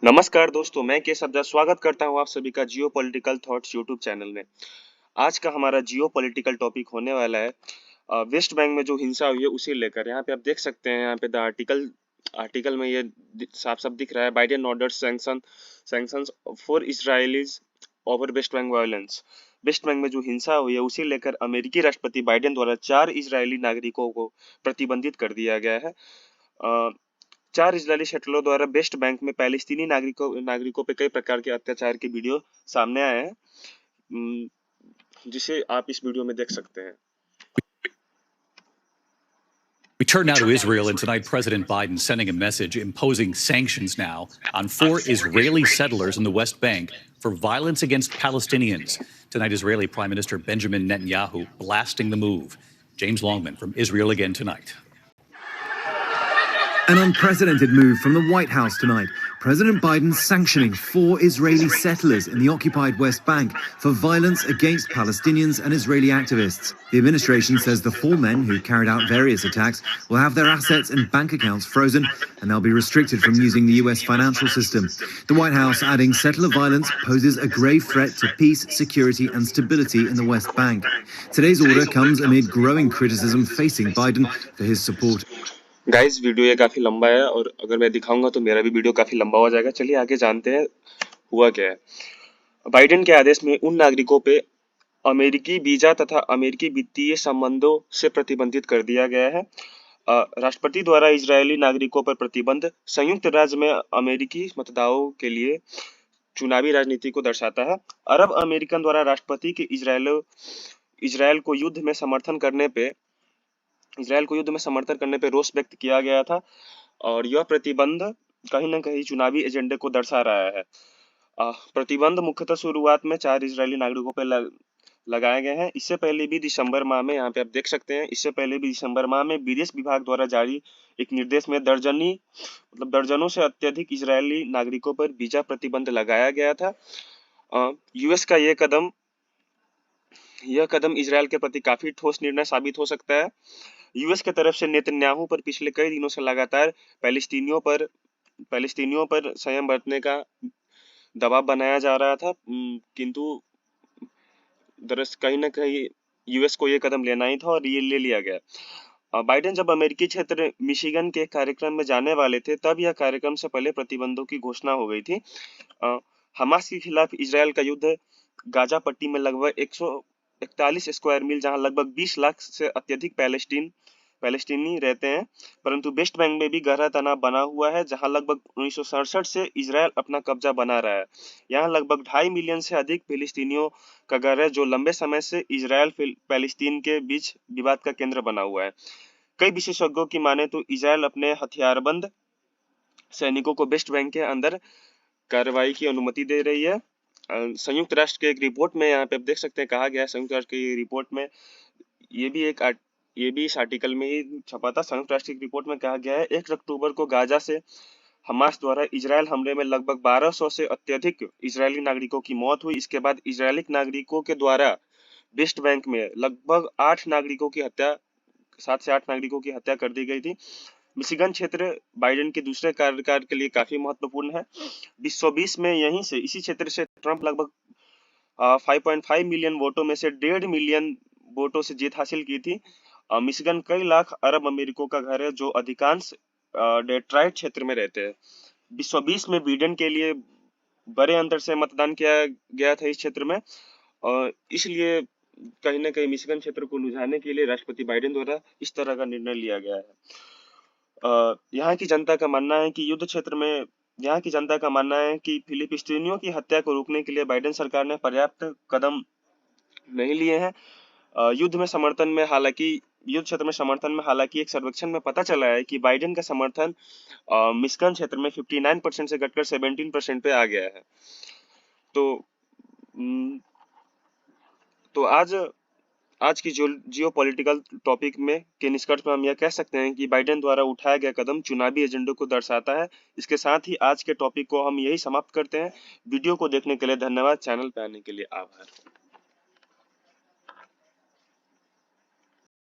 नमस्कार दोस्तों, मैं के सब्जा स्वागत करता हूं आप सभी का जियो पॉलिटिकल थॉट्स यूट्यूब चैनल में। आज का हमारा जियो पॉलिटिकल टॉपिक होने वाला है वेस्ट बैंक में जो हिंसा हुई है उसे लेकर। यहाँ पे आप देख सकते हैं, यहाँ पे द आर्टिकल आर्टिकल में ये साफ साफ दिख रहा है, Biden order sanctions for Israelis over West Bank violence. West Bank में जो हिंसा हुई है उसे लेकर अमेरिकी राष्ट्रपति बाइडेन द्वारा 4 इजरायली नागरिकों को प्रतिबंधित कर दिया गया है। 4 इजरायली शटलों द्वारा वेस्ट बैंक में पैलेस्तीनी नागरिकों पे कई प्रकार के अत्याचार के वीडियो सामने आए हैं, जिसे आप इस वीडियो में देख सकते हैं। We turn now to Israel, and tonight President Biden sending a message imposing sanctions now on 4 Israeli settlers in the West Bank for violence against Palestinians. Tonight, Israeli Prime Minister Benjamin Netanyahu blasting the move. James Longman from Israel again tonight. An unprecedented move from the White House tonight. President Biden sanctioning 4 Israeli settlers in the occupied West Bank for violence against Palestinians and Israeli activists. The administration says the 4 men who carried out various attacks will have their assets and bank accounts frozen, and they'll be restricted from using the US financial system. The White House adding settler violence poses a grave threat to peace, security and stability in the West Bank. Today's order comes amid growing criticism facing Biden for his support. Guys, video ये काफी लंबा है और अगर मैं दिखाऊंगा तो मेरा भी वीडियो काफी लंबा हो जाएगा। चलिए आगे जानते हैं हुआ क्या है। बाइडेन के आदेश में उन नागरिकों पे अमेरिकी वीजा तथा अमेरिकी वित्तीय संबंधों से प्रतिबंधित कर दिया गया है। राष्ट्रपति द्वारा इजरायली नागरिकों पर प्रतिबंध संयुक्त राज्य में अमेरिकी मतदाताओं के लिए चुनावी राजनीति को दर्शाता है। अरब अमेरिकन द्वारा राष्ट्रपति के इजरायल को युद्ध में समर्थन करने पे रोष व्यक्त किया गया था और यह प्रतिबंध कहीं न कहीं चुनावी एजेंडे को दर्शा रहा है। प्रतिबंध मुख्यतः शुरुआत में 4 इजरायली नागरिकों पर लगाए गए हैं। इससे पहले भी दिसंबर माह में, यहाँ पे आप देख सकते हैं, इससे पहले भी दिसंबर माह में विदेश विभाग द्वारा जारी एक निर्देश में दर्जनों से अत्यधिक इजरायली नागरिकों पर वीजा प्रतिबंध लगाया गया था। यूएस का यह कदम इजरायल के प्रति काफी ठोस निर्णय साबित हो सकता है। यूएस की तरफ से नेतन्याहू पर पिछले कई दिनों से लगातार पैलेस्टीनियों पर संयम बरतने का दबाव बनाया जा रहा था, किंतु दरअसल कहीं न कहीं यूएस को यह कदम लेना ही था और ये ले लिया गया। बाइडेन जब अमेरिकी क्षेत्र मिशिगन के कार्यक्रम में जाने वाले थे, तब यह कार्यक्रम से पहले प्रतिबंधों की घोषणा हो गई थी। हमास के खिलाफ इजरायल का युद्ध गाजा पट्टी में लगभग 141 स्क्वायर मील, जहां लगभग 20 लाख से अत्यधिक पैलेस्टीनी रहते हैं, परंतु वेस्ट बैंक में भी गहरा तनाव बना हुआ है, जहां लगभग 1967 से इजरायल अपना कब्जा बना रहा है। यहां लगभग 2.5 मिलियन से अधिक फिलिस्तीनियों का घर है, जो लंबे समय से इजरायल पैलेस्टीन के बीच विवाद का केंद्र बना हुआ है। कई विशेषज्ञों की माने तो इजरायल अपने हथियारबंद सैनिकों को वेस्ट बैंक के अंदर कार्रवाई की अनुमति दे रही है। संयुक्त राष्ट्र के एक रिपोर्ट में, यहाँ पे आप देख सकते हैं, कहा गया है, संयुक्त राष्ट्र की रिपोर्ट में ये भी इस आर्टिकल में ही छपा था। संयुक्त राष्ट्र की रिपोर्ट में कहा गया है 1 अक्टूबर को गाजा से हमास द्वारा इजरायल हमले में लगभग 1200 से अत्यधिक इजरायली नागरिकों की मौत हुई। इसके बाद इजरायली नागरिकों के द्वारा वेस्ट बैंक में लगभग 7 से 8 नागरिकों की हत्या कर दी गई थी। मिशिगन क्षेत्र बाइडेन के दूसरे कार्यकाल के लिए काफी महत्वपूर्ण है। 2020 में इसी क्षेत्र से ट्रंप लगभग 5.5 मिलियन वोटों में से 1.5 मिलियन वोटों से जीत हासिल की थी। मिशिगन कई लाख अरब अमेरिकों का घर है, जो अधिकांश डेट्रॉइट क्षेत्र में रहते हैं। 2020 में बाइडेन के लिए बड़े अंतर से मतदान किया गया था इस क्षेत्र में, और इसलिए कहीं न कहीं मिशिगन क्षेत्र को लुभाने के लिए राष्ट्रपति बाइडेन द्वारा इस तरह का निर्णय लिया गया है। यहाँ की जनता का मानना है कि फिलिस्तीनियों की हत्या को रोकने के लिए बाइडेन सरकार ने पर्याप्त कदम नहीं लिए हैं। युद्ध क्षेत्र में समर्थन में हालांकि एक सर्वेक्षण में पता चला है कि बाइडेन का समर्थन मिशिगन क्षेत्र में 59% से घटकर 17% पे आ गया है। तो आज की जियो पॉलिटिकल टॉपिक में के निष्कर्ष में हम यह कह सकते हैं कि बाइडेन द्वारा उठाया गया कदम चुनावी एजेंडे को दर्शाता है। इसके साथ ही आज के टॉपिक को हम यही समाप्त करते हैं। वीडियो को देखने के लिए धन्यवाद। चैनल पे आने के लिए आभार।